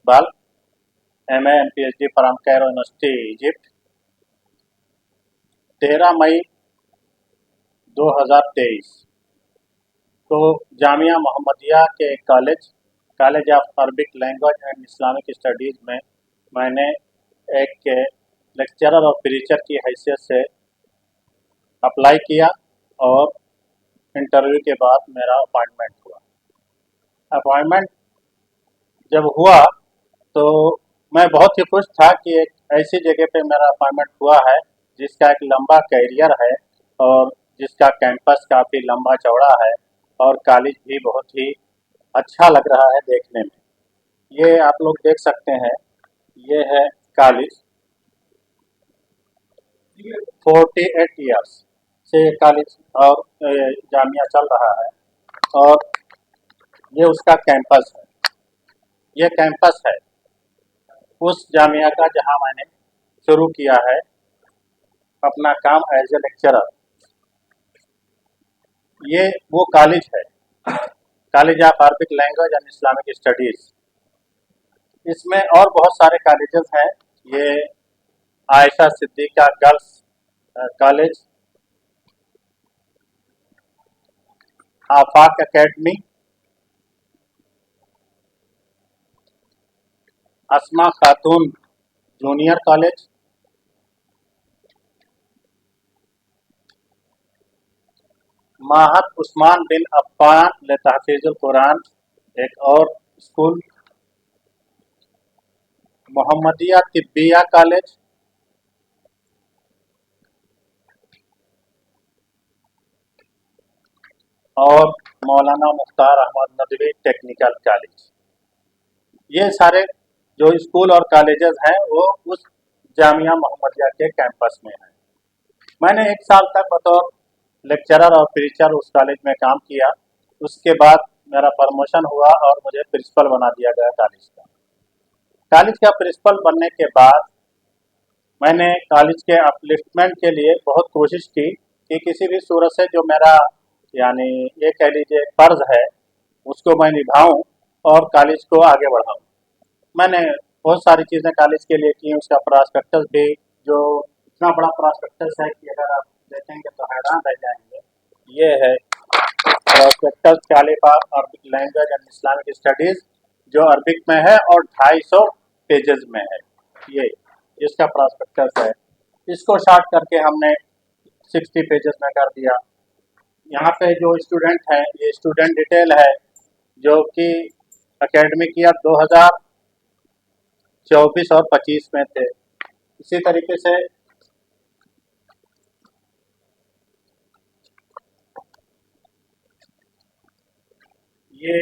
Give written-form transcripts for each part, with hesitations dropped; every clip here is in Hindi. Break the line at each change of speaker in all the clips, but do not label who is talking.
Iqbal, MA and PhD from Cairo University, Egypt, 13 मई 2023 को जामिया मोहम्मदिया के college of Arabic language and Islamic studies में मैंने एक लेक्चरर और प्रीचर की हैसियत से अप्लाई किया और इंटरव्यू के बाद मेरा अपॉइंटमेंट हुआ। अपॉइंटमेंट जब हुआ तो मैं बहुत ही खुश था कि एक ऐसी जगह पे मेरा अपॉइंटमेंट हुआ है जिसका एक लंबा कैरियर है और जिसका कैंपस काफ़ी लंबा चौड़ा है और कॉलेज भी बहुत ही अच्छा लग रहा है देखने में। ये आप लोग देख सकते हैं, ये है कॉलेज। 48 ईयर्स से कॉलेज और जामिया चल रहा है और ये उसका कैंपस है। ये कैंपस है उस जामिया का जहां मैंने शुरू किया है अपना काम एज ए लेक्चरर। ये वो कॉलेज है, college of Arabic language and Islamic studies. इसमें और बहुत सारे कॉलेजेस हैं। ये आयशा सिद्दीका गर्ल्स कॉलेज, आफाक एकेडमी, अस्मा खातून जूनियर कॉलेज, माहद उस्मान बिन अफ्फान ले तहफ़ीज़ुल कुरान एक और स्कूल, मोहम्मदिया तिब्बिया कॉलेज, और मौलाना मुख्तार अहमद नदवी टेक्निकल कॉलेज। ये सारे जो स्कूल और कॉलेजेस हैं वो उस जामिया मोहम्मदिया के कैंपस में हैं। मैंने 1 साल तक बतौर लेक्चरर और प्रीचर उस कॉलेज में काम किया। उसके बाद मेरा प्रमोशन हुआ और मुझे प्रिंसिपल बना दिया गया कॉलेज का। कॉलेज का प्रिंसिपल बनने के बाद मैंने कॉलेज के अपलिफ्टमेंट के लिए बहुत कोशिश की कि किसी भी सूरत से जो मेरा यानी ये कह लीजिए फ़र्ज़ है उसको मैं निभाऊं और कॉलेज को आगे बढ़ाऊं। मैंने बहुत सारी चीज़ें कॉलेज के लिए की। उसका प्रॉस्पेक्टस भी, जो इतना बड़ा प्रॉस्पेक्टस है कि अगर आप देखेंगे तो हैरान रह जाएंगे। ये है prospectus college of Arabic language and Islamic studies, जो अरबिक में है और 250 पेजेस में है। ये इसका प्रॉस्पेक्टस है। इसको शॉर्ट करके हमने 60 पेजेस में कर दिया। यहाँ पे जो स्टूडेंट हैं, ये स्टूडेंट डिटेल है जो कि एकेडमिक ईयर 2024 और 25 में थे। इसी तरीके से ये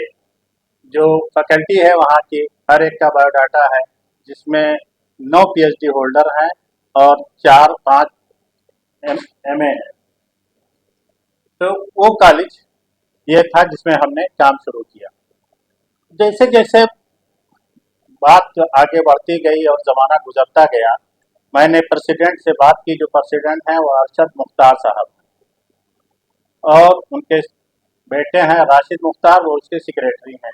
जो फैकल्टी है वहाँ की हर एक का बायोडाटा है, जिसमें 9 PhD होल्डर हैं और 4-5 MA हैं। तो वो कॉलेज ये था जिसमें हमने काम शुरू किया। जैसे जैसे बात आगे बढ़ती गई और ज़माना गुजरता गया, मैंने प्रेसिडेंट से बात की। जो प्रेसिडेंट हैं वो अरशद मुख्तार साहब हैं और उनके बेटे हैं राशिद मुख्तार, वो उसके सेक्रेटरी हैं,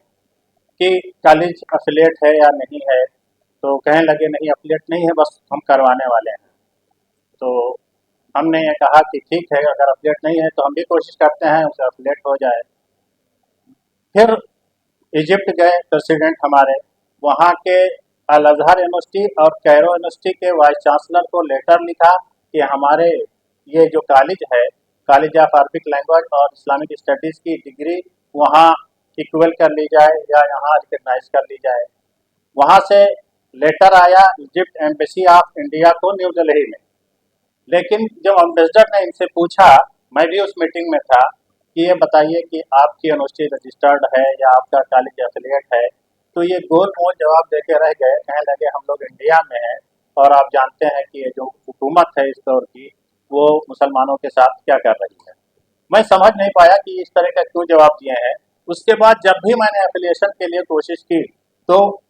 कि कॉलेज एफिलिएट है या नहीं है। तो कहने लगे नहीं, एफिलिएट नहीं है, बस हम करवाने वाले हैं। तो हमने ये कहा कि ठीक है, अगर एफिलिएट नहीं है तो हम भी कोशिश करते हैं उसे एफिलिएट हो जाए। फिर इजिप्ट गए प्रेसिडेंट हमारे, वहाँ के अल अज़हर यूनिवर्सिटी और कैरो यूनिवर्सिटी के वाइस चांसलर को लेटर लिखा कि हमारे ये जो कॉलेज है, कॉलेज ऑफ अरबिक लैंग्वेज और इस्लामिक स्टडीज़ की डिग्री वहाँ इक्वल कर ली जाए या यहाँ रिकगनाइज कर ली जाए। वहाँ से लेटर आया इजिप्ट एम्बेसी ऑफ इंडिया को न्यू दिल्ली में। लेकिन जब एम्बेसडर ने इनसे पूछा, मैं भी उस मीटिंग में था, कि ये बताइए कि आपकी यूनिवर्सिटी रजिस्टर्ड है या आपका कॉलेज एफिलिएट है, तो ये गोल मोल जवाब देके रह गए। कहने लगे हम लोग इंडिया में हैं और आप जानते हैं कि ये जो हुकूमत है इस दौर की वो मुसलमानों के साथ क्या कर रही है। मैं समझ नहीं पाया कि इस तरह का क्यों जवाब दिए हैं। उसके बाद जब भी मैंने एफिलिएशन के लिए कोशिश की तो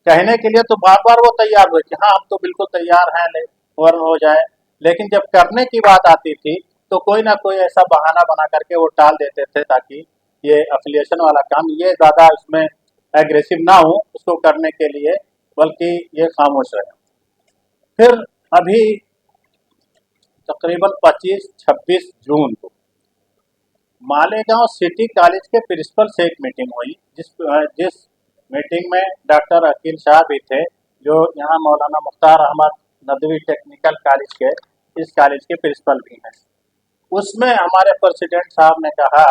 कहने के लिए तो बार बार वो तैयार हुए कि हाँ हम तो बिल्कुल तैयार हैं, फौरन हो जाए। लेकिन जब करने की बात आती थी तो कोई ना कोई ऐसा बहाना बना करके वो टाल देते थे ताकि ये एफिलिएशन वाला काम, ये ज़्यादा इसमें एग्रेसिव ना हूँ उसको करने के लिए, बल्कि ये खामोश रहे। फिर अभी तकरीबन 25-26 जून को मालेगांव सिटी कॉलेज के प्रिंसिपल से एक मीटिंग हुई, जिस मीटिंग में डॉक्टर अकील शाह भी थे, जो यहाँ मौलाना मुख्तार अहमद नदवी टेक्निकल कॉलेज के, इस कॉलेज के प्रिंसिपल भी हैं। उसमें हमारे प्रेसिडेंट साहब ने कहा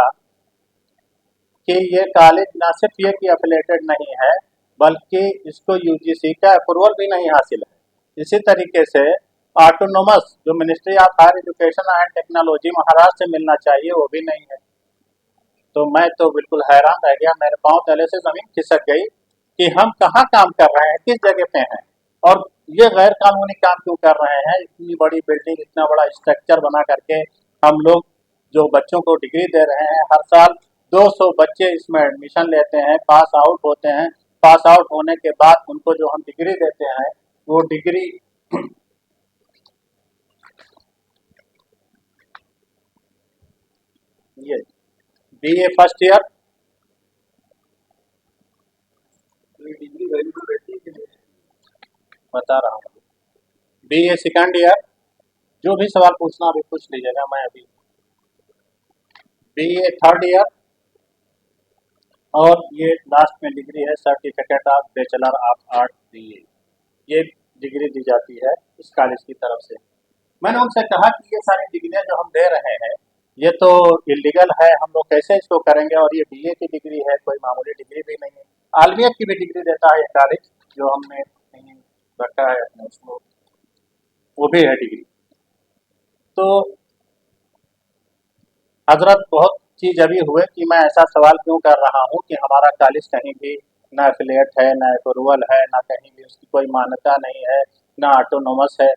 कि ये कॉलेज ना सिर्फ ये कि एफिलेटेड नहीं है, बल्कि इसको यूजीसी का अप्रूवल भी नहीं हासिल है। इसी तरीके से ऑटोनोमस जो ministry of higher education and technology Maharashtra से मिलना चाहिए, वो भी नहीं है। तो मैं तो बिल्कुल हैरान रह गया, मेरे पांव तले से जमीन खिसक गई कि हम कहाँ काम कर रहे हैं, किस जगह पे हैं, और ये गैर कानूनी काम क्यों कर रहे हैं। इतनी बड़ी बिल्डिंग, इतना बड़ा स्ट्रक्चर बना करके हम लोग जो बच्चों को डिग्री दे रहे हैं, हर साल 200 बच्चे इसमें एडमिशन लेते हैं, पास आउट होते हैं। पास आउट होने के बाद उनको जो हम डिग्री देते हैं, वो डिग्री ये BA first year, degree value रहती है, बता रहा हूँ, बीए सेकंड ईयर, जो भी सवाल पूछना अभी पूछ लीजिएगा। मैं अभी बीए थर्ड ईयर, और ये लास्ट में डिग्री है certificate of bachelor of art BA, ये डिग्री दी जाती है इस कॉलेज की तरफ से। मैंने उनसे कहा कि ये सारी डिग्रियां जो हम दे रहे हैं, ये तो इलीगल है, हम लोग कैसे इसको करेंगे, और ये बीए की डिग्री है, कोई मामूली डिग्री भी नहीं है। आलमियत की भी डिग्री देता है ये कॉलेज, जो हमने कहीं रखा है अपने उसको, वो भी है डिग्री। तो हजरत बहुत चीज अभी हुए कि मैं ऐसा सवाल क्यों कर रहा हूँ कि हमारा कॉलेज कहीं भी ना एफिलिएट है, ना अप्रूवल है, ना कहीं भी उसकी कोई मान्यता नहीं है, ना ऑटोनोमस है,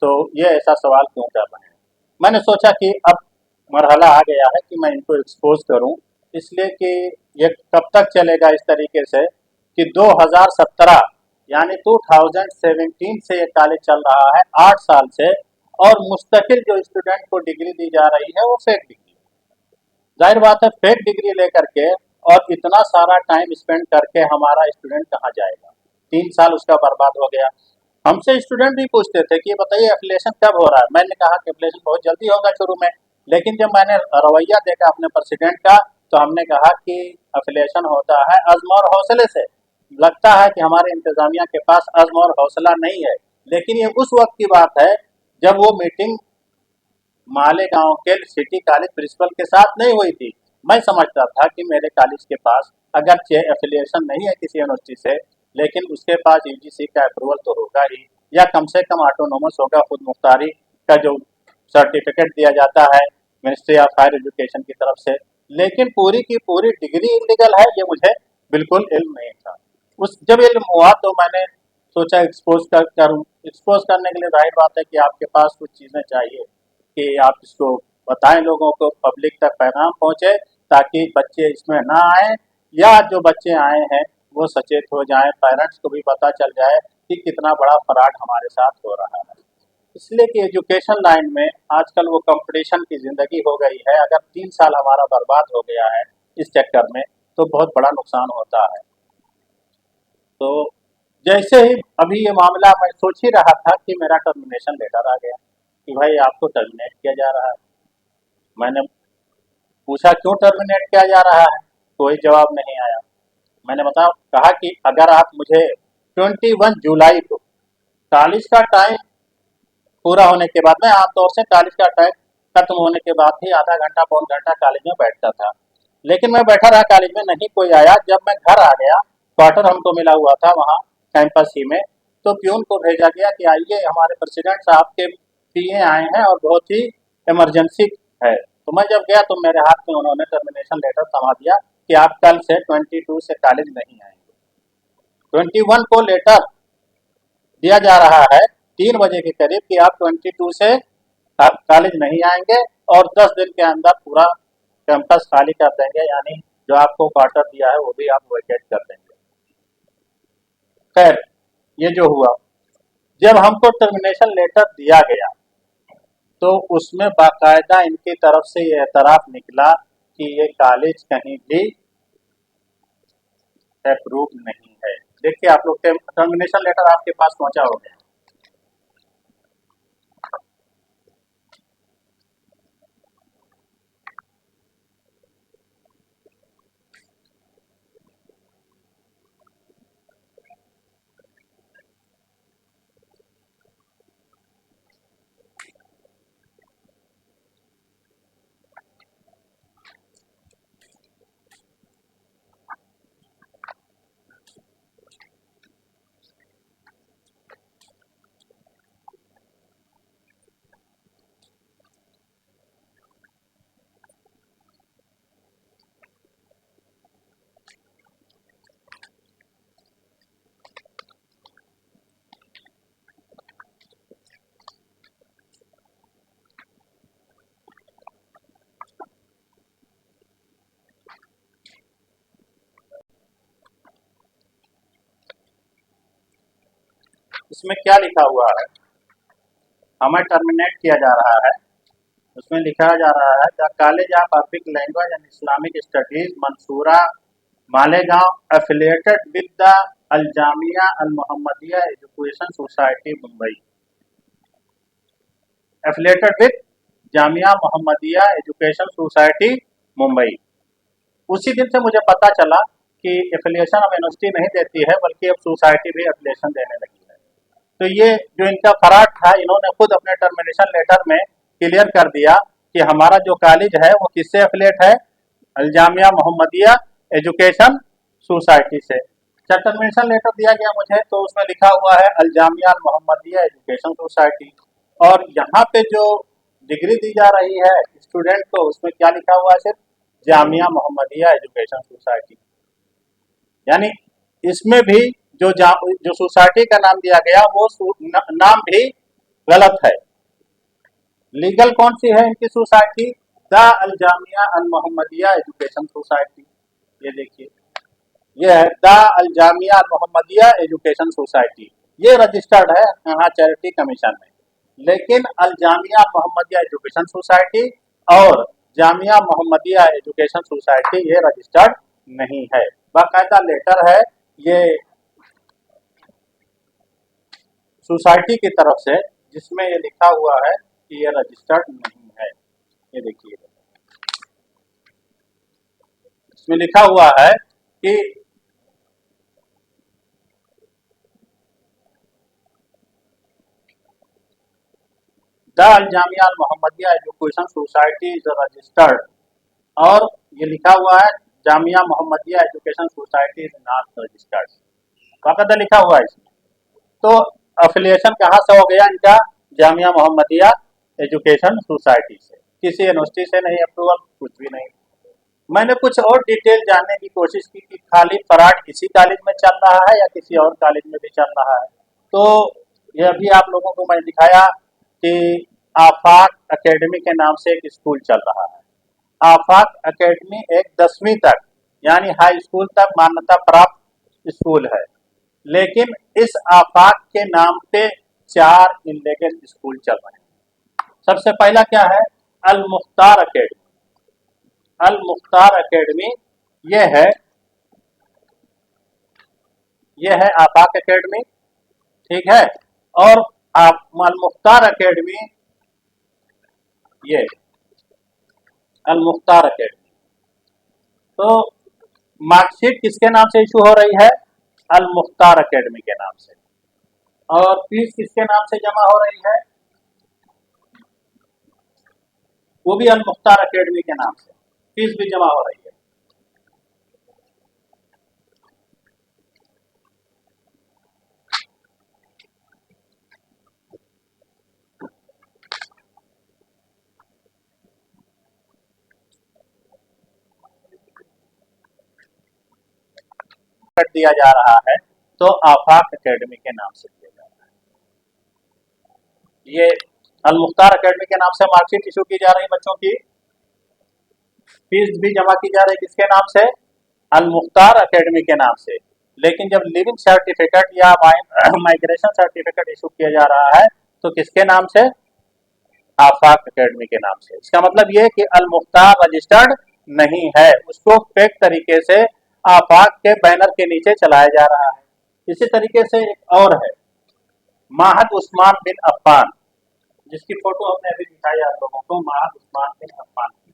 तो ये ऐसा सवाल क्यों कर रहे हैं। मैंने सोचा कि अब मरहला आ गया है कि मैं इनको एक्सपोज करूं, इसलिए कि ये कब तक चलेगा इस तरीके से कि 2017 यानी 2017 से ये कॉलेज चल रहा है 8 साल से, और मुस्तकिल जो स्टूडेंट को डिग्री दी जा रही है वो फेक डिग्री। जाहिर बात है, फेक डिग्री लेकर के और इतना सारा टाइम स्पेंड करके हमारा स्टूडेंट कहाँ जाएगा। 3 साल उसका बर्बाद हो गया। हमसे स्टूडेंट भी पूछते थे कि बताइए एफिलिएशन कब हो रहा है। मैंने कहा कि एफिलिएशन बहुत जल्दी होगा शुरू में, लेकिन जब मैंने रवैया देखा अपने प्रेसिडेंट का, तो हमने कहा कि एफिलिएशन होता है अज़्म और हौसले से। लगता है कि हमारे इंतजामिया के पास अज़्म और हौसला नहीं है, लेकिन ये उस वक्त की बात है जब वो मीटिंग मालेगांव के सिटी कॉलेज प्रिंसिपल के साथ नहीं हुई थी। मैं समझता था कि मेरे कॉलेज के पास अगर एफिलिएशन नहीं है किसी यूनिवर्सिटी से, लेकिन उसके पास यूजीसी का अप्रूवल तो होगा ही, या कम से कम ऑटोनोमस होगा, खुद मुख्तारी का जो सर्टिफिकेट दिया जाता है मिनिस्ट्री ऑफ हायर एजुकेशन की तरफ से। लेकिन पूरी की पूरी डिग्री इलीगल है, ये मुझे बिल्कुल इल्म नहीं था। उस जब इल्म हुआ तो मैंने सोचा एक्सपोज करूँ। एक्सपोज करने के लिए जाहिर बात है कि आपके पास कुछ चीज़ें चाहिए कि आप इसको बताएं, लोगों को, पब्लिक तक पैगाम पहुंचे, ताकि बच्चे इसमें ना आए, या जो बच्चे आए हैं वो सचेत हो जाएं, पेरेंट्स को भी पता चल जाए कि कितना बड़ा फ्रॉड हमारे साथ हो रहा है। इसलिए कि एजुकेशन लाइन में आजकल वो कंपटीशन की ज़िंदगी हो गई है। अगर 3 साल हमारा बर्बाद हो गया है इस चक्कर में, तो बहुत बड़ा नुकसान होता है। तो जैसे ही अभी ये मामला, मैं सोच ही रहा था कि मेरा टर्मिनेशन लेटर आ गया कि भाई आपको टर्मिनेट किया जा रहा है। मैंने पूछा क्यों टर्मिनेट किया जा रहा है, कोई जवाब नहीं आया। मैंने कहा कि अगर आप मुझे 21 जुलाई को कॉलेज का टाइम पूरा होने के बाद, मैं आमतौर से कॉलेज का टाइम खत्म होने के बाद ही आधा घंटा पौन घंटा कॉलेज में बैठता था, लेकिन मैं बैठा रहा कॉलेज में, नहीं कोई आया। जब मैं घर आ गया, क्वार्टर हमको मिला हुआ था वहाँ कैंपस ही में, तो प्यून को भेजा गया कि आइए हमारे प्रेसिडेंट साहब के पीए आए हैं और बहुत ही इमरजेंसी है। तो मैं जब गया तो मेरे हाथ में उन्होंने टर्मिनेशन लेटर थमा दिया कि आप कल से 22 से कॉलेज नहीं आएंगे। 21 को लेटर दिया जा रहा है 3 बजे के करीब कि आप 22 से कॉलेज नहीं आएंगे, और 10 दिन के अंदर पूरा कैंपस खाली कर देंगे, यानी जो आपको क्वार्टर दिया है वो भी आप वेकेट कर देंगे। खैर, ये जो हुआ, जब हमको टर्मिनेशन लेटर दिया गया तो उसमें बाकायदा इनकी तरफ से ये एतराफ़ निकला कि ये कॉलेज कहीं भी अप्रूव नहीं है। देखिए आप लोग टर्मिनेशन लेटर आपके पास पहुंचा हो गया। इसमें क्या लिखा हुआ है, हमें टर्मिनेट किया जा रहा है। उसमें लिखा जा रहा है the college of Arabic language and Islamic studies Mansoora Malegaon affiliated with the Al Jamia Al Mohammadia education society Mumbai, affiliated with Jamia Mohammadia education society Mumbai. उसी दिन से मुझे पता चला कि एफिलिएशन अब यूनिवर्सिटी नहीं देती है बल्कि अब सोसाइटी भी एफिलिएशन देने लगी है। तो ये जो इनका फराड था, इन्होंने खुद अपने टर्मिनेशन लेटर में क्लियर कर दिया कि हमारा जो कॉलेज है वो किससे एफिलिएट है, अलजामिया मोहम्मदिया एजुकेशन सोसाइटी से। जब टर्मिनेशन लेटर दिया गया मुझे तो उसमें लिखा हुआ है अलजामिया मोहम्मदिया एजुकेशन सोसाइटी, और यहाँ पे जो डिग्री दी जा रही है स्टूडेंट को उसमें क्या लिखा हुआ है, सिर्फ जामिया मोहम्मदिया एजुकेशन सोसाइटी। यानी इसमें भी जो सोसाइटी का नाम दिया गया वो नाम भी गलत है। लीगल कौन सी है इनकी society, the Al Jamia Al Mohammadia education society. ये देखिए, ये है the Al Jamia Al Mohammadia education society, ये रजिस्टर्ड है यहाँ चैरिटी कमीशन में। लेकिन अल जामिया मोहम्मदिया एजुकेशन सोसाइटी और जामिया मोहम्मदिया एजुकेशन सोसाइटी ये रजिस्टर्ड नहीं है। बाकायदा लेटर है ये सोसाइटी की तरफ से जिसमें ये लिखा हुआ है कि ये रजिस्टर्ड नहीं है। ये देखिए, इसमें लिखा हुआ है कि the Al Jamia Al Mohammadia education society is registered, और ये लिखा हुआ है Jamia Mohammadia education society is not registered, बाकायदा लिखा हुआ है इसमें। तो अफिलिएशन कहाँ से हो गया इनका, जामिया मोहम्मदिया एजुकेशन सोसाइटी से, किसी यूनिवर्सिटी से नहीं, अप्रूवल कुछ भी नहीं। मैंने कुछ और डिटेल जानने की कोशिश की कि खाली फराड इसी कॉलेज में चल रहा है या किसी और कॉलेज में भी चल रहा है। तो ये अभी आप लोगों को मैं दिखाया कि आफाक एकेडमी के नाम से एक स्कूल चल रहा है। आफाक एकेडमी एक 10वीं तक यानी हाई स्कूल तक मान्यता प्राप्त स्कूल है, लेकिन इस आफाक के नाम पे 4 इलीगल स्कूल चल रहे हैं। सबसे पहला क्या है, अल मुख्तार एकेडमी। अल मुख्तार एकेडमी ये है आफाक एकेडमी, ठीक है। और अल मुख्तार एकेडमी, ये अल मुख्तार एकेडमी, तो मार्कशीट किसके नाम से इशू हो रही है, अल मुख्तार एकेडमी के नाम से, और फीस किसके नाम से जमा हो रही है, वो भी अल मुख्तार एकेडमी के नाम से फीस भी जमा हो रही है। दिया जा रहा है तो आफाक एकेडमी के नाम से दिया जा रहा है। ये अल मुख्तार एकेडमी के नाम से मार्कशीट इशू की जा रही है, बच्चों की फीस भी जमा की जा रही है, किसके नाम से, अल मुख्तार एकेडमी के नाम से। लेकिन जब लिविंग सर्टिफिकेट या माइग्रेशन सर्टिफिकेट इशू किया जा रहा है तो किसके नाम से, आफाक एकेडमी के नाम से। इसका मतलब ये है कि अल मुख्तार रजिस्टर्ड नहीं है, उसको फेक तरीके से आफाक के बैनर के नीचे चलाया जा रहा है। इसी तरीके से एक और है माहद उस्मान बिन अफ्फान, जिसकी फोटो हमने अभी दिखाई आप लोगों को, माहद उस्मान बिन अफ्फान की।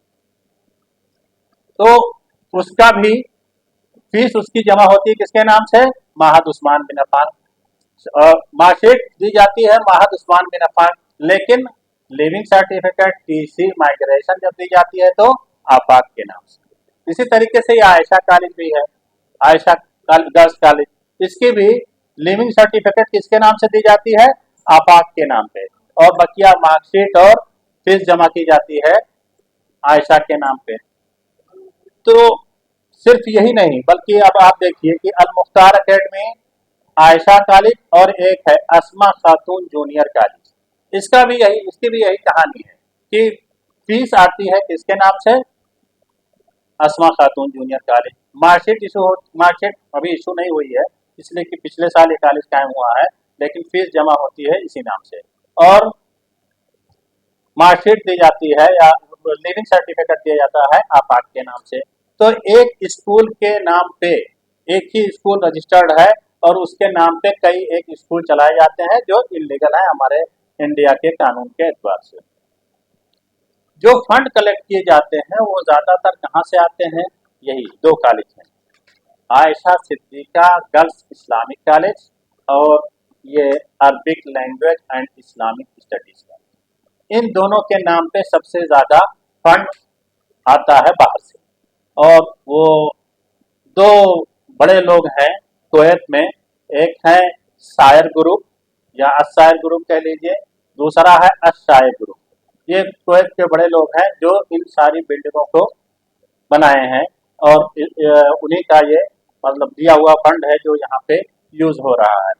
तो उसका भी फीस उसकी जमा होती है किसके नाम से? माहद उस्मान बिन अफ्फान। मार्कशीट दी जाती है माहद उस्मान बिन अफ्फान, लेकिन लिविंग सर्टिफिकेट, टीसी, माइग्रेशन जब दी जाती है तो आफाक के नाम से। इसी तरीके से ये आयशा कॉलेज भी है, आयशा गर्ल्स कॉलेज, इसकी भी लिविंग सर्टिफिकेट किसके नाम से दी जाती है? आफाक के नाम पे, और बकिया मार्कशीट और फीस जमा की जाती है आयशा के नाम पे। तो सिर्फ यही नहीं, बल्कि अब आप देखिए कि अल मुख्तार अकेडमी, आयशा कॉलेज और एक है अस्मा खातून जूनियर कॉलेज, इसकी भी यही कहानी है कि फीस आती है किसके नाम से? अस्मा खातून जूनियर कॉलेज। मार्कशीट अभी इशू नहीं हुई है, इसलिए कि पिछले साल ये कॉलेज कायम हुआ है, लेकिन फीस जमा होती है इसी नाम से, और मार्कशीट दी जाती है या लिविंग सर्टिफिकेट दिया जाता है आफाक के नाम से। तो एक स्कूल के नाम पे एक ही स्कूल रजिस्टर्ड है और उसके नाम पे कई एक स्कूल चलाए जाते हैं जो इलीगल है हमारे इंडिया के कानून के एतबार से। जो फंड कलेक्ट किए जाते हैं वो ज्यादातर कहाँ से आते हैं? यही दो कॉलेज हैं, Ayesha Siddiqa girls Islamic college और ये Arabic language and Islamic studies college. इन दोनों के नाम पे सबसे ज्यादा फंड आता है बाहर से, और वो दो बड़े लोग हैं कुवैत में, एक है शायर ग्रुप या अशायर ग्रुप कह लीजिए, दूसरा है अशायर ग्रुप। ये कुवैत के बड़े लोग हैं जो इन सारी बिल्डिंगों को बनाए हैं, और उन्हीं का ये मतलब दिया हुआ फंड है जो यहाँ पे यूज हो रहा है।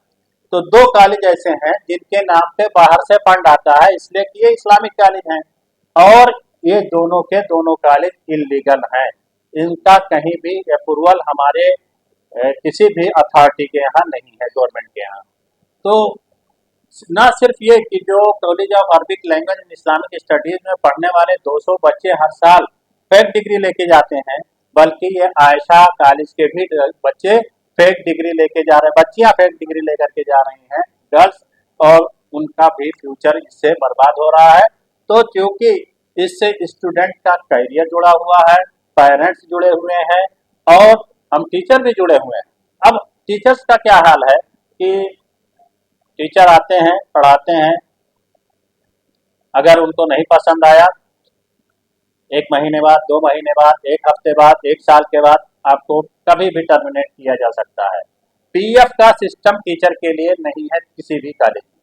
तो दो कॉलेज ऐसे हैं जिनके नाम पे बाहर से फंड आता है, इसलिए कि ये इस्लामिक कॉलेज हैं, और ये दोनों के दोनों कॉलेज इलीगल हैं। इनका कहीं भी अप्रूवल हमारे किसी भी अथॉरिटी के यहाँ नहीं है, गवर्नमेंट के यहाँ। तो न सिर्फ ये कि जो college of Arabic language and Islamic studies में पढ़ने वाले 200 बच्चे हर साल फेक डिग्री लेके जाते हैं, बल्कि ये आयशा कॉलेज के भी बच्चे फेक डिग्री लेके जा रहे हैं, बच्चियां फेक डिग्री लेकर के जा रही हैं गर्ल्स, और उनका भी फ्यूचर इससे बर्बाद हो रहा है। तो क्योंकि इससे स्टूडेंट का करियर जुड़ा हुआ है, पेरेंट्स जुड़े हुए हैं, और हम टीचर भी जुड़े हुए हैं। अब टीचर्स का क्या हाल है कि टीचर आते हैं, पढ़ाते हैं, अगर उनको नहीं पसंद आया, 1 महीने बाद, 2 महीने बाद, 1 हफ्ते बाद, 1 साल के बाद आपको कभी भी टर्मिनेट किया जा सकता है। पीएफ का सिस्टम टीचर के लिए नहीं है किसी भी कॉलेज में,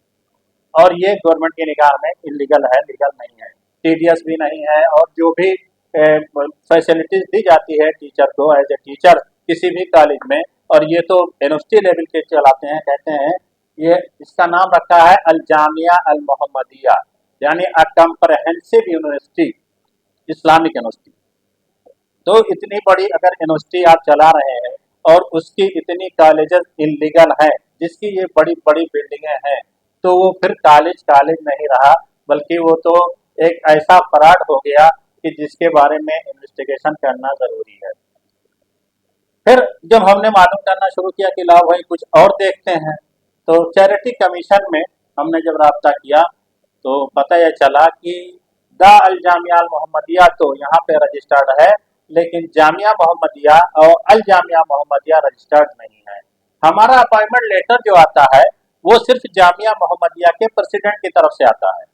और ये गवर्नमेंट की निगाह में इलीगल है, लीगल नहीं है। टीडीएस भी नहीं है, और जो भी फैसिलिटीज दी जाती है टीचर को एज ए टीचर किसी भी कॉलेज में, और ये तो यूनिवर्सिटी लेवल के चलाते हैं, कहते हैं ये इसका नाम रखा है अल जामिया अल मोहम्मदिया, यानी अ कम्प्रहेंसिव यूनिवर्सिटी, इस्लामिक यूनिवर्सिटी। तो इतनी बड़ी अगर यूनिवर्सिटी आप चला रहे हैं और उसकी इतनी कॉलेजेस इलीगल हैं, जिसकी ये बड़ी बड़ी बिल्डिंगें हैं, तो वो फिर कॉलेज कॉलेज नहीं रहा, बल्कि वो तो एक ऐसा फ्रॉड हो गया कि जिसके बारे में इन्वेस्टिगेशन करना जरूरी है। फिर जब हमने मालूम करना शुरू किया कि लाओ भाई कुछ और देखते हैं, तो चैरिटी कमीशन में हमने जब राब्ता किया तो पता यह चला कि दा अल जामिया अल मोहम्मदिया तो यहाँ पे रजिस्टर्ड है, लेकिन जामिया मोहम्मदिया और अल जामिया मोहम्मदिया रजिस्टर्ड नहीं है। हमारा अपॉइंटमेंट लेटर जो आता है वो सिर्फ जामिया मोहम्मदिया के प्रेसिडेंट की तरफ से आता है,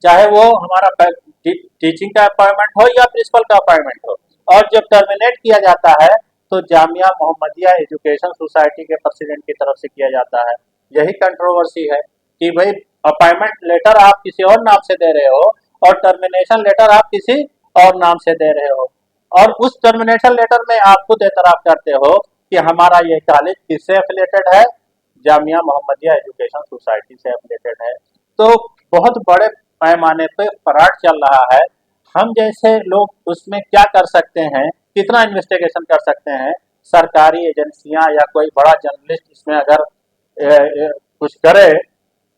चाहे वो हमारा टीचिंग का अपॉइंटमेंट हो या प्रिंसिपल का अपॉइंटमेंट हो, और जब टर्मिनेट किया जाता है तो जामिया मोहम्मदिया एजुकेशन सोसाइटी के प्रेसिडेंट की तरफ से किया जाता है। यही कंट्रोवर्सी है कि भाई अपॉइंटमेंट लेटर आप किसी और नाम से दे रहे हो और टर्मिनेशन लेटर आप किसी और नाम से दे रहे हो, और उस टर्मिनेशन लेटर में आप खुद एतराफ करते हो कि हमारा ये कॉलेज किससे एफिलेटेड है, जामिया मोहम्मदिया एजुकेशन सोसाइटी से एफिलेटेड है। तो बहुत बड़े पैमाने पे फ्रॉड चल रहा है। हम जैसे लोग उसमें क्या कर सकते हैं, कितना इन्वेस्टिगेशन कर सकते हैं? सरकारी एजेंसियां या कोई बड़ा जर्नलिस्ट इसमें अगर कुछ करे,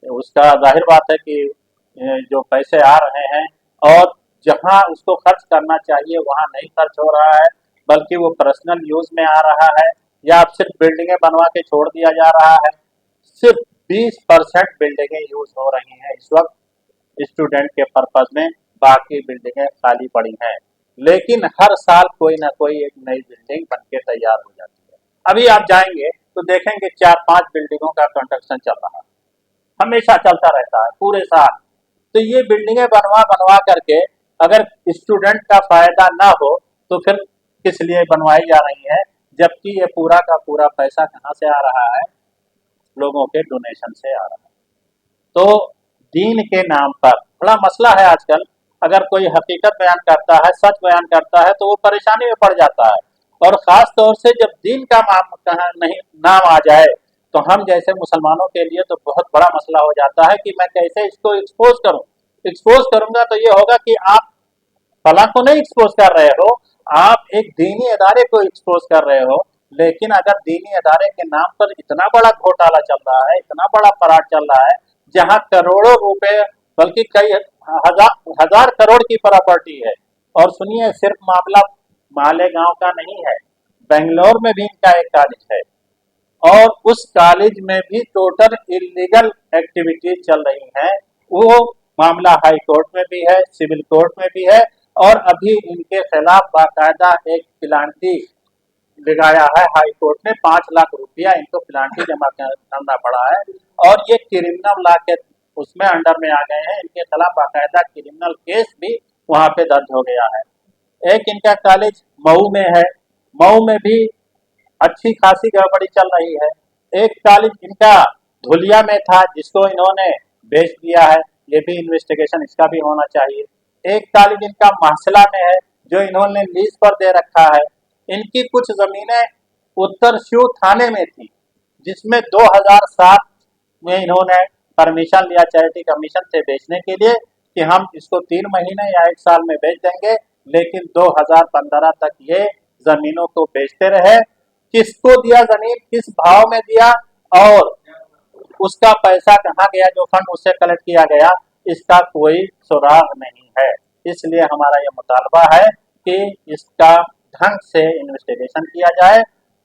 उसका जाहिर बात है कि जो पैसे आ रहे हैं और जहां उसको खर्च करना चाहिए वहां नहीं खर्च हो रहा है, बल्कि वो पर्सनल यूज में आ रहा है, या अब सिर्फ बिल्डिंगें बनवा के छोड़ दिया जा रहा है। सिर्फ 20% बिल्डिंगें यूज हो रही हैं इस वक्त स्टूडेंट के पर्पज में, बाकी बिल्डिंगें खाली पड़ी हैं। लेकिन हर साल कोई ना कोई एक नई बिल्डिंग बन के तैयार हो जाती है। अभी आप जाएंगे तो देखेंगे 4-5 बिल्डिंगों का कंस्ट्रक्शन चल रहा है, हमेशा चलता रहता है पूरे साल। तो ये बिल्डिंगें बनवा बनवा करके अगर स्टूडेंट का फायदा ना हो तो फिर किस लिए बनवाई जा रही है, जबकि ये पूरा का पूरा पैसा कहाँ से आ रहा है, लोगों के डोनेशन से आ रहा है। तो दीन के नाम पर बड़ा मसला है आजकल। अगर कोई हकीकत बयान करता है, सच बयान करता है, तो वो परेशानी में पड़ जाता है। और ख़ास तौर से जब दीन का नहीं नाम आ जाए तो हम जैसे मुसलमानों के लिए तो बहुत बड़ा मसला हो जाता है कि मैं कैसे इसको एक्सपोज करूं। एक्सपोज करूंगा तो ये होगा कि आप फलां को नहीं एक्सपोज कर रहे हो, आप एक दीनी अदारे को एक्सपोज कर रहे हो। लेकिन अगर दीनी अदारे के नाम पर इतना बड़ा घोटाला चल रहा है, इतना बड़ा फराड चल रहा है, जहां करोड़ों रुपए बल्कि कई हजार करोड़ की प्रॉपर्टी है। और सुनिए, सिर्फ मामला मालेगांव का नहीं है, बेंगलोर में भी इनका एक कॉलेज है और उस कॉलेज में भी टोटल इलीगल एक्टिविटीज चल रही हैं। वो मामला हाई कोर्ट में भी है, सिविल कोर्ट में भी है, और अभी इनके खिलाफ बाकायदा एक प्लांटी लगाया है हाई कोर्ट ने। 5 लाख रुपया इनको प्लांटी जमा करना पड़ा है, और ये क्रिमिनल लॉ के उसमें अंडर में आ गए हैं। इनके खिलाफ बाकायदा क्रिमिनल केस भी वहां पे दर्ज हो गया है। एक इनका कॉलेज मऊ में है, मऊ में भी अच्छी खासी गड़बड़ी चल रही है। एक कॉलेज इनका धुलिया में था जिसको इन्होंने बेच दिया है, ये भी इन्वेस्टिगेशन इसका भी होना चाहिए। एक कॉलेज इनका महसला में है जो इन्होंने लीज पर दे रखा है। इनकी कुछ जमीनें उत्तर श्यू थाने में थी, जिसमें 2007 में इन्होंने परमिशन लिया चैरिटी कमीशन से बेचने के लिए कि हम इसको 3 महीने या 1 साल में बेच देंगे। लेकिन 2015 तक ये जमीनों को बेचते रहे। किसको दिया जमीन, किस भाव में दिया, और उसका पैसा कहाँ गया, जो फंड उससे कलेक्ट किया गया, इसका कोई सुराग नहीं है। इसलिए हमारा ये मुतालबा है कि इसका ढंग से इन्वेस्टिगेशन किया जाए।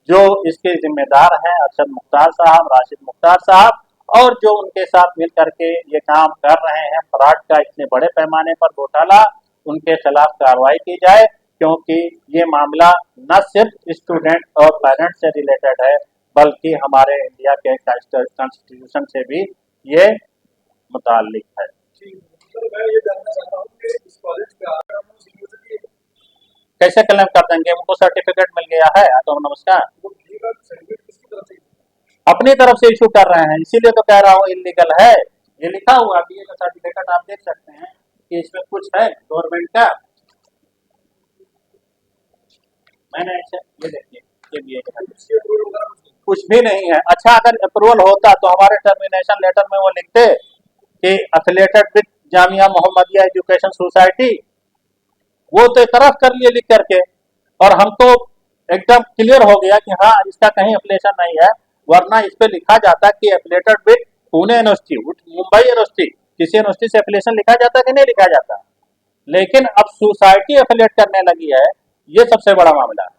जो इसके जिम्मेदार हैं अरशद मुख्तार साहब, राशिद मुख्तार साहब, और जो उनके साथ मिल करके ये काम कर रहे हैं फ्रॉड का इतने बड़े पैमाने पर घोटाला, उनके खिलाफ कार्रवाई की जाए। क्योंकि ये मामला न सिर्फ स्टूडेंट और पेरेंट्स से रिलेटेड है, बल्कि हमारे इंडिया के कॉन्स्टिट्यूशन से भी ये मुताल्लिक है।
मैं ये जानना चाहता हूँ कि इस कॉलेज का
कैसे क्लेम कर देंगे, उनको सर्टिफिकेट मिल गया है तो नमस्कार, अपनी तरफ से इशू कर रहे हैं। इसीलिए तो कह रहा हूँ इलीगल है। ये लिखा हुआ बीए का सर्टिफिकेट आप देख सकते हैं कि इसमें कुछ है गवर्नमेंट का। मैंने ये देखिए, ये बीए का कुछ भी नहीं है। अच्छा, अगर अप्रूवल होता तो हमारे टर्मिनेशन लेटर में वो लिखते कि affiliated with Jamia Mohammadia education society, वो तो तरफ कर लिए लिख करके, और हमको एकदम क्लियर हो गया कि हाँ इसका कहीं एफिलिएशन नहीं है। वरना इस पे लिखा जाता कि affiliated with Pune university, Mumbai university, किसी यूनिवर्सिटी से एफिलिएशन लिखा जाता कि नहीं लिखा जाता। लेकिन अब सोसाइटी एफिलिएट करने लगी है, ये सबसे बड़ा मामला है।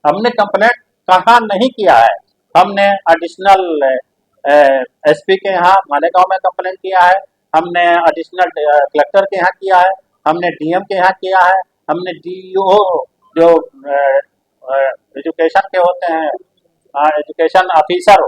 हमने कंप्लेंट कहाँ नहीं किया है, हमने एडिशनल एसपी के यहाँ मालेगांव में कंप्लेंट किया है, हमने एडिशनल कलेक्टर के यहाँ किया है, हमने डीएम के यहाँ किया है, हमने डीईओ जो एजुकेशन के होते हैं, एजुकेशन ऑफिसर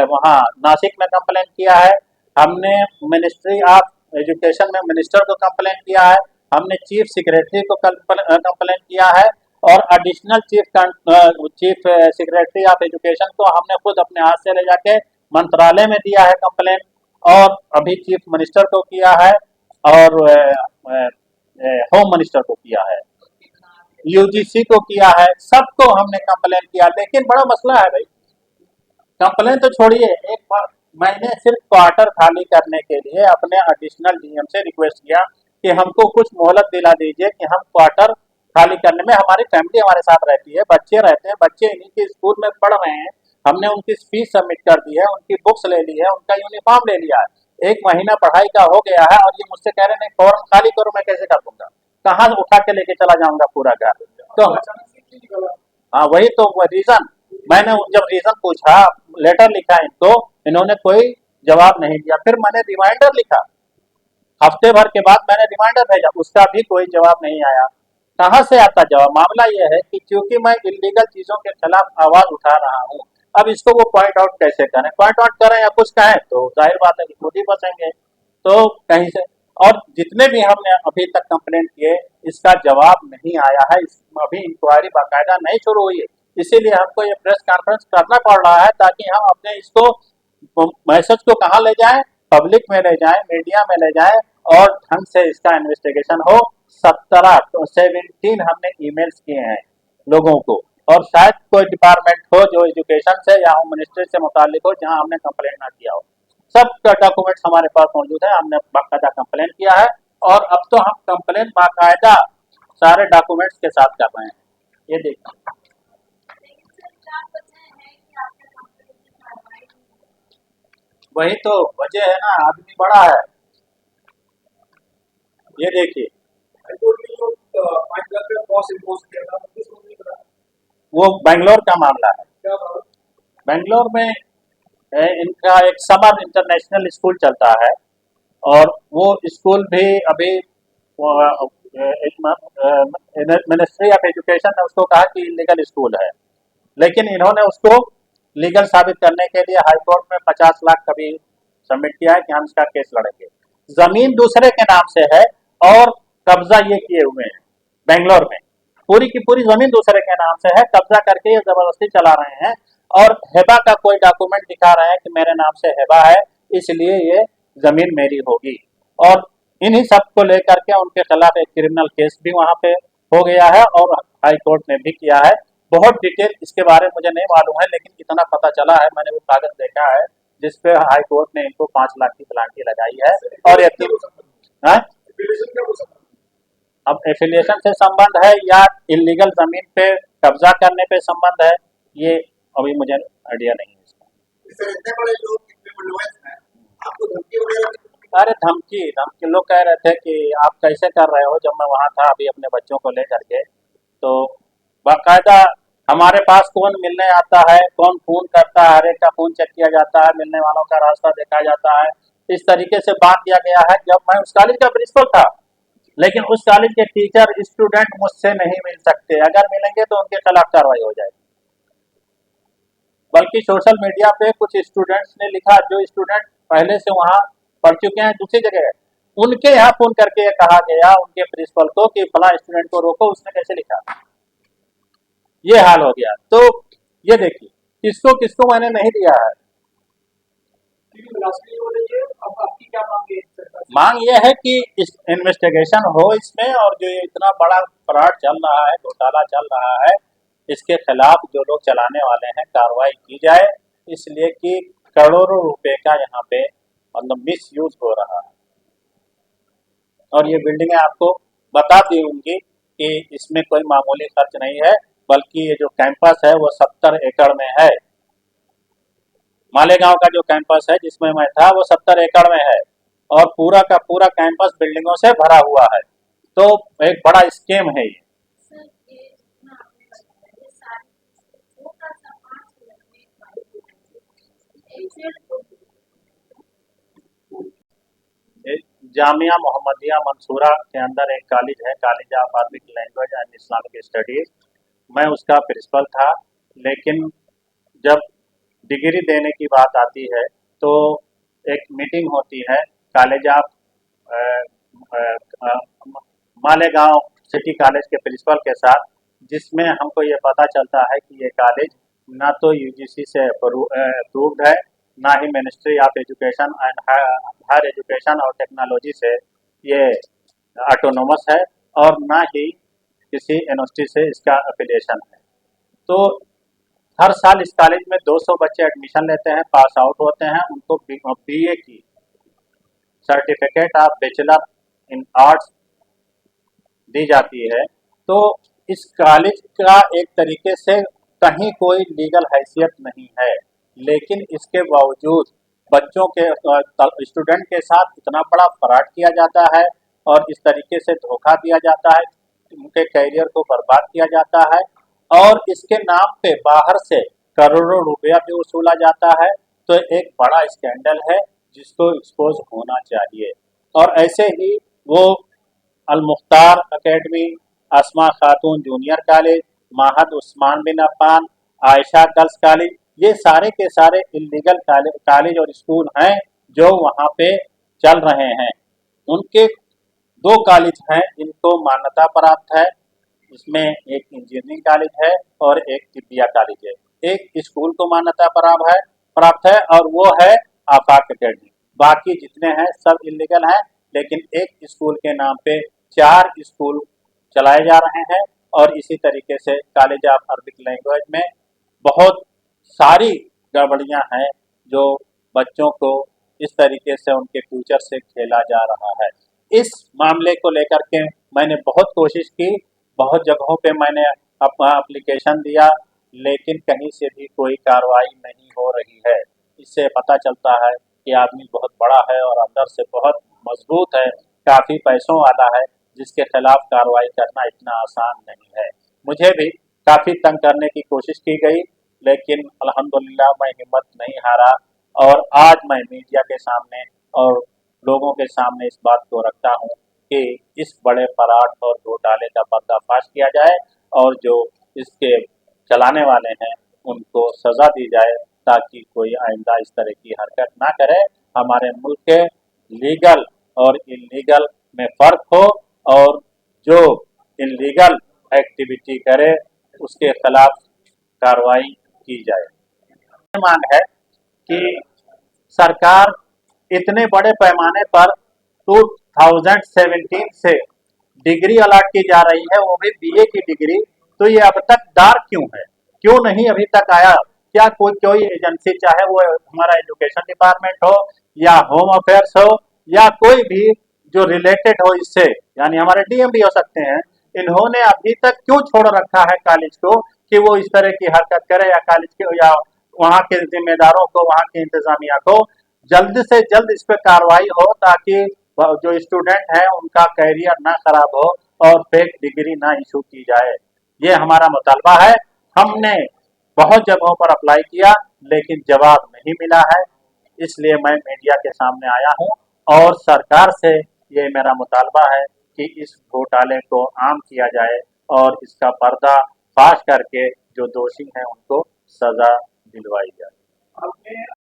वहाँ नासिक में कंप्लेंट किया है, हमने मिनिस्ट्री ऑफ एजुकेशन में मिनिस्टर को कंप्लेंट किया है, हमने चीफ सेक्रेटरी को कंप्लेंट किया है, और additional chief secretary of education को हमने खुद अपने हाथ से ले जाके मंत्रालय में दिया है कंप्लेंट, और अभी चीफ मिनिस्टर को किया है, और होम मिनिस्टर को किया है, यूजीसी को किया है, सबको हमने कंप्लेंट किया। लेकिन बड़ा मसला है भाई, कंप्लेंट तो छोड़िए, एक बार मैंने सिर्फ क्वार्टर खाली करने के लिए अपने एडिशनल डीएम से रिक्वेस्ट किया कि हमको कुछ मोहलत दिला दीजिए कि हम क्वार्टर खाली करने में, हमारी फैमिली हमारे साथ रहती है, बच्चे रहते हैं, बच्चे इन्हीं के स्कूल में पढ़ रहे हैं, हमने उनकी फीस सबमिट कर दी है, उनकी बुक्स ले ली है, उनका यूनिफॉर्म ले लिया है, 1 महीना पढ़ाई का हो गया है, और ये मुझसे कह रहे हैं फौरन खाली करो, मैं कैसे कर दूंगा। कहाँ उठा के लेके चला जाऊंगा पूरा घर। तो
अचानक से क्यों निकला?
हाँ, वही तो रीजन। मैंने जब रीजन पूछा, लेटर लिखा इनको, इन्होंने कोई जवाब नहीं दिया। फिर मैंने रिमाइंडर लिखा, हफ्ते भर के बाद मैंने रिमाइंडर भेजा, उसका भी कोई जवाब नहीं आया। कहाँ से आता जवाब? मामला यह है कि क्योंकि मैं इलीगल चीजों के खिलाफ आवाज उठा रहा हूँ, अब इसको वो पॉइंट आउट कैसे करें? पॉइंट आउट करें या कुछ कहें तो जाहिर बात है कि खुद ही फंसेंगे। तो कहीं से, और जितने भी हमने अभी तक कंप्लेंट किए, इसका जवाब नहीं आया है। अभी इंक्वायरी बाकायदा नहीं शुरू हुई है, इसीलिए हमको ये प्रेस कॉन्फ्रेंस करना पड़ रहा है, ताकि हम अपने इसको मैसेज को कहाँ ले जाएं, पब्लिक में ले जाएं, मीडिया में ले जाएं, और ढंग से इसका इन्वेस्टिगेशन हो। 17 हमने ईमेल्स किए हैं लोगों को, और शायद कोई डिपार्टमेंट हो जो एजुकेशन से या होम मिनिस्ट्री से मुतालिक हो, जहां हमने कंप्लेंट ना किया हो। सब डॉक्यूमेंट्स हमारे पास मौजूद है, हमने बाकायदा कंप्लेंट किया है, और अब तो हम कंप्लेंट बाकायदा सारे डॉक्यूमेंट्स के साथ कर रहे हैं। ये देखिए, वही तो वजह है ना, आदमी बड़ा है। ये देखिए,
हाईकोर्ट ने जो 5 लाख का कॉस्ट इम्पोज किया था, किस कंपनी का?
वो बेंगलोर का मामला है।
क्या बात?
बेंगलोर में इनका एक समर इंटरनेशनल स्कूल चलता है, और वो स्कूल भी अभी मिनिस्ट्री ऑफ एजुकेशन ने उसको कहा कि इलीगल स्कूल है, लेकिन इन्होंने उसको लीगल साबित करने के लिए हाई कोर्ट में 50 लाख कभी सबमिट किया है कि हम इसका केस लड़ेंगे। जमीन दूसरे के नाम से है, और कब्जा ये किए हुए हैं बेंगलोर में, पूरी की पूरी जमीन दूसरे के नाम से है, कब्जा करके ये जबरदस्ती चला रहे हैं, और हेबा का कोई डॉक्यूमेंट दिखा रहे हैं कि मेरे नाम से हेबा है, इसलिए ये जमीन मेरी होगी। और इन्हीं सब को लेकर के उनके खिलाफ एक क्रिमिनल केस भी वहां पे हो गया है, और हाई कोर्ट ने भी किया है। बहुत डिटेल इसके बारे में मुझे नहीं मालूम है, लेकिन इतना पता चला है, मैंने वो कागज देखा है जिसपे हाई कोर्ट ने इनको 5 लाख की पेनाल्टी लगाई है। और यकीन,
एफिलिएशन क्या हो सकता है?
अब एफिलिएशन से संबंध है या इलीगल जमीन पे कब्जा करने पे संबंध है, ये अभी मुझे आइडिया नहीं है इसका।
सर, इतने बड़े लोग, इतने बलवान हैं, आपको धमकी वगैरह?
अरे धमकी लोग कह रहे थे कि आप कैसे कर रहे हो। जब मैं वहाँ था अभी अपने बच्चों को लेकर के, तो बाकायदा हमारे पास कौन मिलने आता है, कौन फोन करता है, हर एक का फोन चेक किया जाता है, मिलने वालों का रास्ता देखा जाता है, इस तरीके से बांध दिया गया है। जब मैं उस कॉलेज का प्रिंसिपल था, लेकिन उस कॉलेज के टीचर स्टूडेंट मुझसे नहीं मिल सकते, अगर मिलेंगे तो उनके खिलाफ कार्रवाई हो जाएगी। बल्कि सोशल मीडिया पे कुछ स्टूडेंट्स ने लिखा, जो स्टूडेंट पहले से वहाँ पढ़ चुके हैं दूसरी जगह, उनके यहाँ फोन करके ये कहा गया उनके प्रिंसिपल को कि फला स्टूडेंट को रोको। उसने कैसे लिखा, ये हाल हो गया। तो ये देखिए, किसको किसको मैंने नहीं दिया है।
अब आपकी क्या मांग है सरकार से?
मांग ये है कि इस इन्वेस्टिगेशन हो इसमें, और जो ये इतना बड़ा फ्रॉड चल रहा है, घोटाला चल रहा है, इसके खिलाफ जो लोग चलाने वाले हैं कार्रवाई की जाए, इसलिए कि करोड़ों रुपए का यहाँ पे मतलब मिस यूज हो रहा है। और ये बिल्डिंगें आपको बता दी होंगी कि इसमें कोई मामूली खर्च नहीं है, बल्कि ये जो कैंपस है वो 70 एकड़ में है। मालेगांव का जो कैंपस है जिसमें मैं था, वो 70 एकड़ में है, और पूरा का पूरा कैंपस बिल्डिंगों से भरा हुआ है। तो एक बड़ा स्कीम है ये। जामिया मोहम्मदिया मंसूरा के अंदर एक कॉलेज है, college of Arabic language and Islamic studies. मैं उसका प्रिंसिपल था, लेकिन जब डिग्री देने की बात आती है तो एक मीटिंग होती है college of Malegaon city college के प्रिंसिपल के साथ, जिसमें हमको ये पता चलता है कि ये कॉलेज ना तो यूजीसी से अप्रूव्ड है, ना ही ministry of education and higher education और टेक्नोलॉजी से ये ऑटोनोमस है, और ना ही किसी यूनिवर्सिटी से इसका एफिलिएशन है। तो हर साल इस कॉलेज में 200 बच्चे एडमिशन लेते हैं, पास आउट होते हैं, उनको बीए की certificate of bachelor in arts दी जाती है। तो इस कॉलेज का एक तरीके से कहीं कोई लीगल हैसियत नहीं है, लेकिन इसके बावजूद बच्चों के स्टूडेंट के साथ इतना बड़ा फ्रॉड किया जाता है, और इस तरीके से धोखा दिया जाता है, उनके करियर को बर्बाद किया जाता है और इसके नाम पे बाहर से करोड़ों रुपया भी वसूला जाता है। तो एक बड़ा स्कैंडल है जिसको एक्सपोज होना चाहिए। और ऐसे ही वो अल मुख्तार एकेडमी, अस्मा खातून जूनियर कॉलेज, महद उस्मान बिन अफ़्फ़ान, आयशा गर्ल्स कॉलेज, ये सारे के सारे इलीगल कॉलेज और स्कूल हैं जो वहाँ पे चल रहे हैं। उनके दो कॉलेज हैं जिनको मान्यता प्राप्त है, इसमें एक इंजीनियरिंग कॉलेज है और एक तिब्बिया कॉलेज है। एक स्कूल को मान्यता प्राप्त है और वो है आफाक एकेडमी। बाकी जितने हैं सब इलीगल हैं, लेकिन एक स्कूल के नाम पे 4 स्कूल चलाए जा रहे हैं। और इसी तरीके से कॉलेज ऑफ अरबिक लैंग्वेज में बहुत सारी गड़बड़ियां हैं जो बच्चों को इस तरीके से उनके फ्यूचर से खेला जा रहा है। इस मामले को लेकर के मैंने बहुत कोशिश की, बहुत जगहों पे मैंने अपना एप्लीकेशन दिया, लेकिन कहीं से भी कोई कार्रवाई नहीं हो रही है। इससे पता चलता है कि आदमी बहुत बड़ा है और अंदर से बहुत मजबूत है, काफ़ी पैसों वाला है, जिसके खिलाफ कार्रवाई करना इतना आसान नहीं है। मुझे भी काफ़ी तंग करने की कोशिश की गई, लेकिन अल्हम्दुलिल्लाह मैं हिम्मत नहीं हारा और आज मैं मीडिया के सामने और लोगों के सामने इस बात को रखता हूँ कि इस बड़े फराड और घोटाले का पर्दाफाश किया जाए और जो इसके चलाने वाले हैं उनको सज़ा दी जाए, ताकि कोई आइंदा इस तरह की हरकत ना करे। हमारे मुल्क के लीगल और इलीगल में फ़र्क हो और जो इलीगल एक्टिविटी करे उसके खिलाफ कार्रवाई की जाए। मांग है कि सरकार इतने बड़े पैमाने पर 2017 से डिग्री अलॉट की जा रही है, वो भी बीए की डिग्री, तो ये अब तक दार क्यों है? क्यों नहीं अभी तक आया? क्या कोई एजेंसी, चाहे वो हमारा एजुकेशन डिपार्टमेंट हो या होम अफेयर्स हो या कोई भी जो रिलेटेड हो इससे, यानी हमारे डीएम भी हो सकते हैं, इन्होंने अभी तक क्यों छोड़ रखा है कॉलेज को कि वो इस तरह की हरकत करे, या कॉलेज के या वहाँ के जिम्मेदारों को, वहाँ की इंतजामिया को जल्द से जल्द इस पर कार्रवाई हो, ताकि जो स्टूडेंट हैं उनका कैरियर ना खराब हो और फेक डिग्री ना इशू की जाए। ये हमारा मुतालबा है। हमने बहुत जगहों पर अप्लाई किया लेकिन जवाब नहीं मिला है, इसलिए मैं मीडिया के सामने आया हूँ और सरकार से ये मेरा मुतालबा है कि इस घोटाले को आम किया जाए और इसका पर्दाफाश करके जो दोषी हैं उनको सजा दिलवाई जाए।
आपने